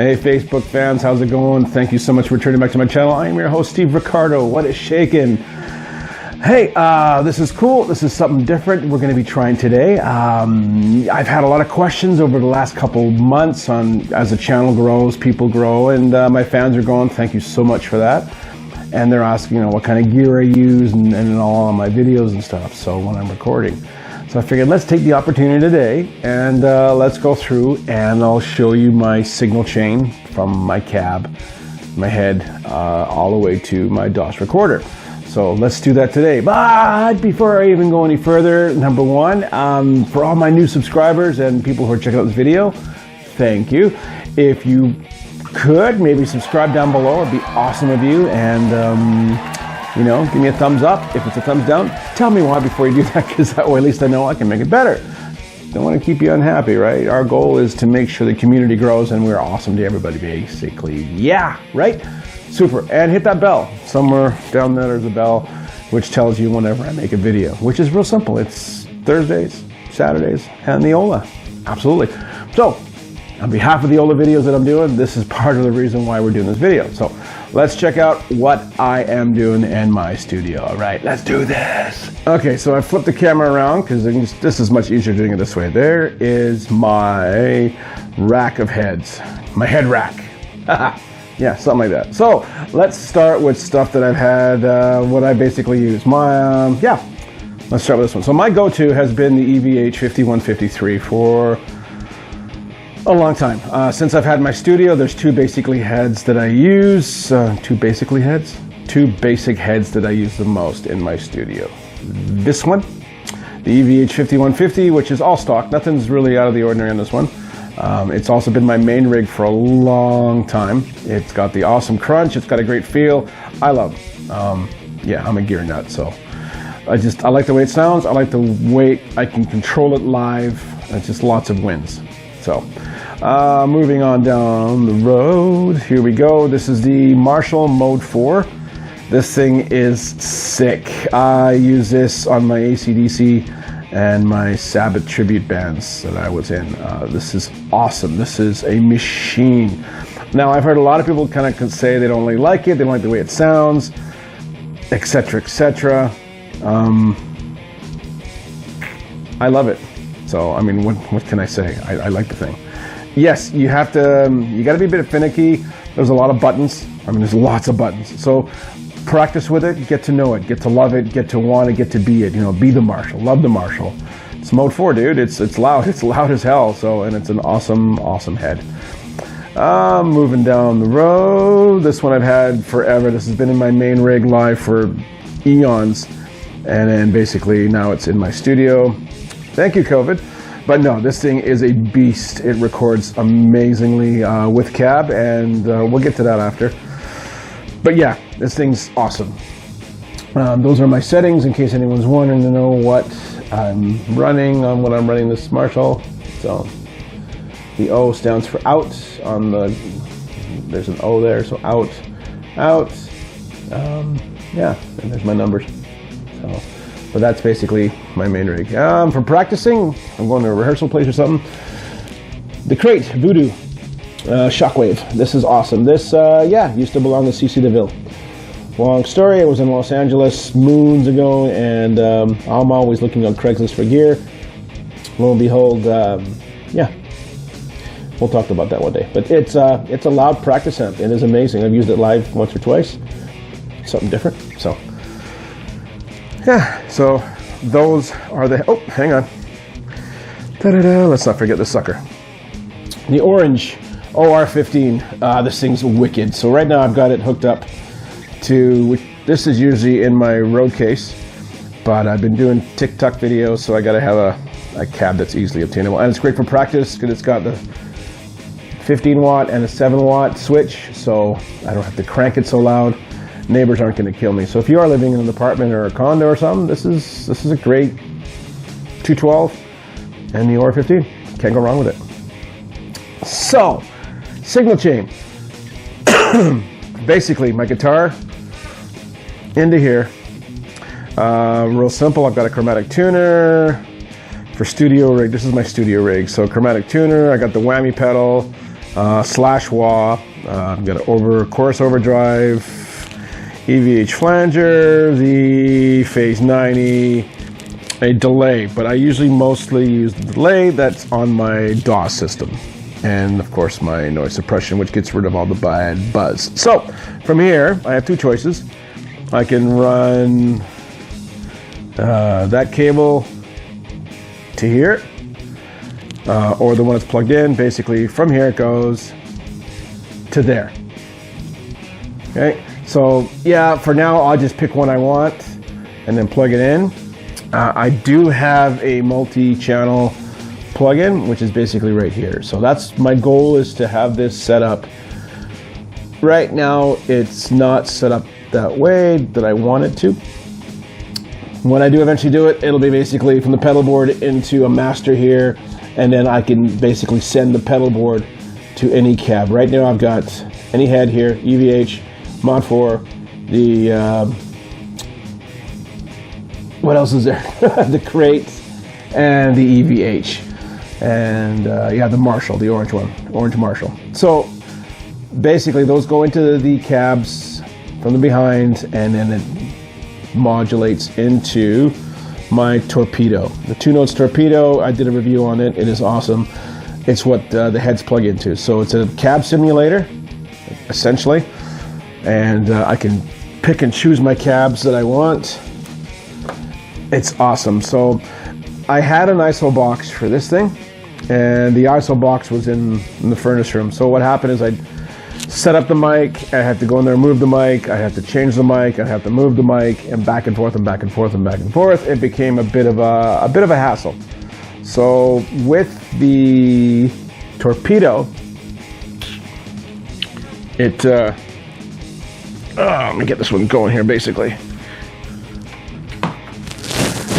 Hey Facebook fans, how's it going? Thank you so much for returning back to my channel. I am your host, Steve Ricardo. What is shaking? Hey, this is cool. This is something different we're going to be trying today. I've had a lot of questions over the last couple months on as the channel grows, people grow, and my fans are going, thank you so much for that. And they're asking, you know, what kind of gear I use and all on my videos and stuff, so when I'm recording. So I figured let's take the opportunity today and let's go through and I'll show you my signal chain from my cab, my head, all the way to my DOS recorder. So let's do that today. But before I even go any further, number one, for all my new subscribers and people who are checking out this video, thank you. If you could, maybe subscribe down below. It'd be awesome of you. And, you know, give me a thumbs up. If it's a thumbs down, tell me why before you do that, because that way at least I know I can make it better. Don't want to keep you unhappy, right? Our goal is to make sure the community grows and we're awesome to everybody, basically. Yeah, right? Super. And hit that bell. Somewhere down there's a bell which tells you whenever I make a video, which is real simple. It's Thursdays, Saturdays, and the OLA. Absolutely. So, on behalf of the OLA videos that I'm doing, this is part of the reason why we're doing this video. So, let's check out what I am doing in my studio. All right, let's do this. Okay, so I flipped the camera around because this is much easier doing it this way. There is my rack of heads, my head rack. Yeah, something like that. So let's start with stuff that I've had, what I basically use. Yeah, let's start with this one. So my go-to has been the EVH5153 for a long time. Since I've had my studio, there's two basically heads that I use. Two basic heads that I use the most in my studio. This one, the EVH5150, which is all stock. Nothing's really out of the ordinary on this one. It's also been my main rig for a long time. It's got the awesome crunch. It's got a great feel. I love it. Yeah, I'm a gear nut, so I like the way it sounds. I like the way I can control it live. It's just lots of wins. So, moving on down the road, here we go. This is the Marshall Mode 4. This thing is sick. I use this on my AC/DC and my Sabbath tribute bands that I was in. This is awesome. This is a machine. Now, I've heard a lot of people kind of say they don't really like it, they don't like the way it sounds, etc., etc. I love it. So, I mean, what can I say? I like the thing. Yes, you got to be a bit finicky. There's a lot of buttons. I mean, there's lots of buttons. So, practice with it, get to know it, get to love it, get to want it, get to be it. You know, be the Marshall, love the Marshall. It's Mode 4, dude. It's loud. It's loud as hell. So, and it's an awesome, awesome head. Moving down the road. This one I've had forever. This has been in my main rig live for eons, and then basically now it's in my studio. Thank you, COVID. But no, this thing is a beast. It records amazingly with cab, and we'll get to that after. But yeah, this thing's awesome. Those are my settings in case anyone's wondering to know what I'm running on when I'm running this Marshall. So the O stands for out on there's an O there, so out. Yeah, and there's my numbers. So, but that's basically my main rig. For practicing, I'm going to a rehearsal place or something. The Crate Voodoo. Shockwave. This is awesome. This, yeah, used to belong to CC DeVille. Long story, I was in Los Angeles moons ago, and I'm always looking on Craigslist for gear. Lo and behold, yeah, we'll talk about that one day. But it's a loud practice amp. It is amazing. I've used it live once or twice. Something different. So, yeah, so those are the, oh, hang on. Da-da-da, let's not forget this sucker. The orange OR15, this thing's wicked. So right now I've got it hooked up to, this is usually in my road case, but I've been doing TikTok videos, so I gotta have a cab that's easily obtainable. And it's great for practice because it's got the 15 watt and a 7 watt switch, so I don't have to crank it so loud. Neighbors aren't gonna kill me. So if you are living in an apartment or a condo or something, this is a great 212 and the OR15. Can't go wrong with it. So, signal chain. Basically, my guitar into here. Real simple. I've got a chromatic tuner for studio rig. This is my studio rig. So chromatic tuner. I got the whammy pedal. slash wah. I've got an chorus overdrive, EVH flanger, the phase 90, a delay, but I usually mostly use the delay that's on my DAW system. And of course my noise suppression, which gets rid of all the bad buzz. So from here, I have two choices. I can run that cable to here, or the one that's plugged in. Basically from here it goes to there. Okay, so yeah, for now I'll just pick one I want and then plug it in. I do have a multi-channel plugin, which is basically right here. So that's my goal, is to have this set up. Right now it's not set up that way that I want it to. When I do eventually do it, it'll be basically from the pedal board into a master here, and then I can basically send the pedal board to any cab. Right now I've got any head here, EVH, Mod 4, the what else is there? The crate and the EVH. And yeah, the Marshall, the orange one, orange Marshall. So basically those go into the cabs from the behind, and then it modulates into my Torpedo. The 2 Notes Torpedo, I did a review on it. It is awesome. It's what the heads plug into. So it's a cab simulator, essentially. And I can pick and choose my cabs that I want. It's awesome. So I had an ISO box for this thing, and the ISO box was in the furnace room. So what happened is I set up the mic, I had to go in there and move the mic, I had to change the mic, I have to move the mic, and back and forth and back and forth and back and forth. It became a bit of a hassle. So with the Torpedo, it let me get this one going here. Basically,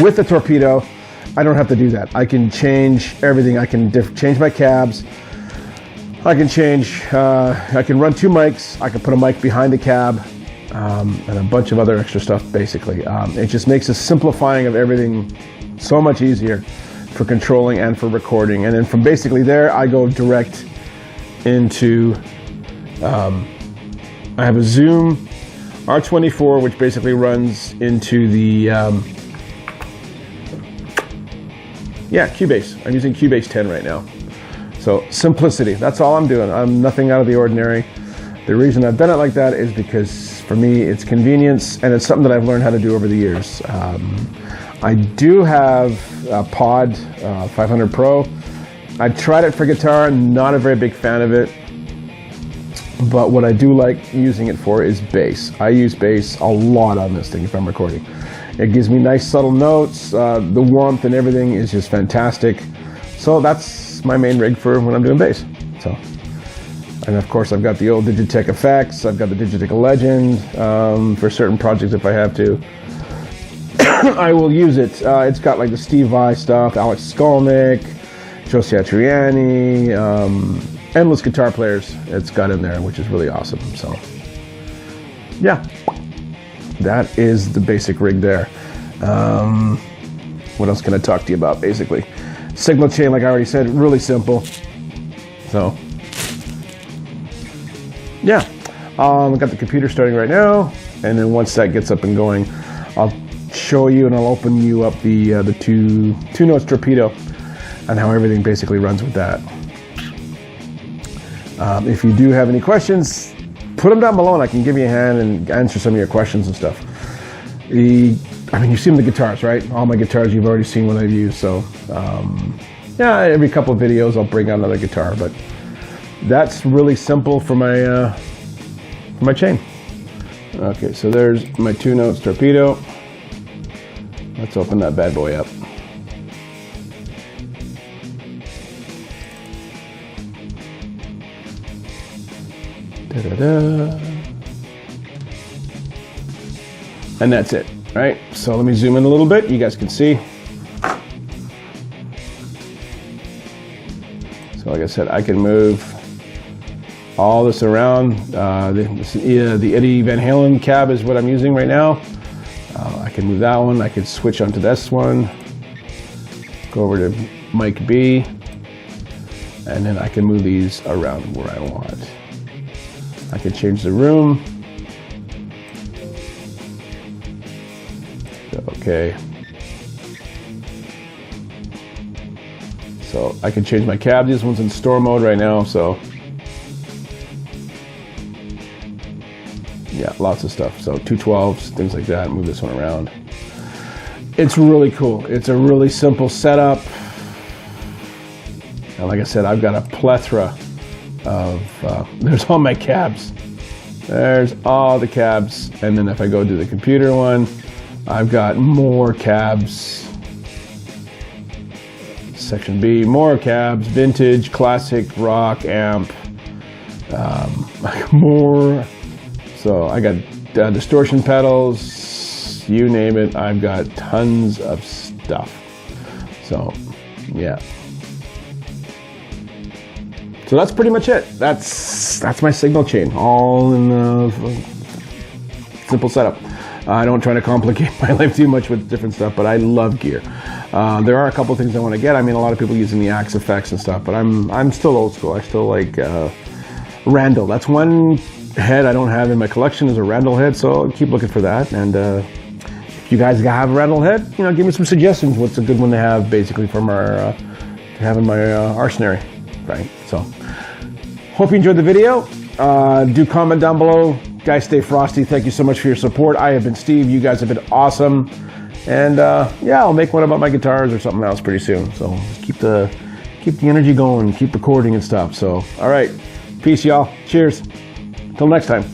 with the Torpedo, I don't have to do that. I can change everything. I can change my cabs. I can change, I can run 2 mics. I can put a mic behind the cab, and a bunch of other extra stuff, basically. It just makes the simplifying of everything so much easier for controlling and for recording. And then from basically there, I go direct into, I have a Zoom R24, which basically runs into the, yeah, CUBASE. I'm using CUBASE 10 right now. So simplicity, that's all I'm doing. I'm nothing out of the ordinary. The reason I've done it like that is because for me it's convenience, and it's something that I've learned how to do over the years. I do have a Pod 500 Pro. I tried it for guitar, not a very big fan of it. But what I do like using it for is bass. I use bass a lot on this thing if I'm recording. It gives me nice subtle notes. The warmth and everything is just fantastic. So that's my main rig for when I'm doing bass. So, and of course I've got the old Digitech effects. I've got the Digitech Legend for certain projects if I have to. I will use it. It's got like the Steve Vai stuff, Alex Skolnick, Joe Satriani, endless guitar players it's got in there, which is really awesome. So yeah, that is the basic rig there. What else can I talk to you about? Basically, signal chain, like I already said, really simple. So yeah, I've got the computer starting right now, and then once that gets up and going, I'll show you and I'll open you up the two Notes Torpedo and how everything basically runs with that. If you do have any questions, put them down below and I can give you a hand and answer some of your questions and stuff. I mean, you've seen the guitars, right? All my guitars you've already seen what I've used. So yeah, every couple of videos I'll bring out another guitar, but that's really simple for my chain. Okay, so there's my 2 Notes Torpedo. Let's open that bad boy up. Da-da-da. And that's it, right? So let me zoom in a little bit. You guys can see. So like I said, I can move all this around. The Eddie Van Halen cab is what I'm using right now. I can move that one. I can switch onto this one. Go over to mic B. And then I can move these around where I want. I can change the room. Okay. So I can change my cab. This one's in store mode right now, so yeah, lots of stuff. So 212s, things like that. Move this one around. It's really cool. It's a really simple setup. And like I said, I've got a plethora of, there's all my cabs. There's all the cabs. And then if I go to the computer one, I've got more cabs. Section B, more cabs, vintage, classic, rock, amp, more. So I got distortion pedals, you name it. I've got tons of stuff. So yeah. So that's pretty much it. That's my signal chain, all in a simple setup. I don't try to complicate my life too much with different stuff, but I love gear. There are a couple things I want to get. I mean, a lot of people using the axe effects and stuff, but I'm still old school. I still like Randall. That's one head I don't have in my collection is a Randall head, so I'll keep looking for that. And if you guys have a Randall head, you know, give me some suggestions. What's a good one to have, basically, from our to have in my arsenary, right? So, hope you enjoyed the video. Do comment down below. Guys, stay frosty. Thank you so much for your support. I have been Steve. You guys have been awesome. And yeah, I'll make one about my guitars or something else pretty soon. So just keep the energy going, keep recording and stuff. So all right, peace, y'all. Cheers. Till next time.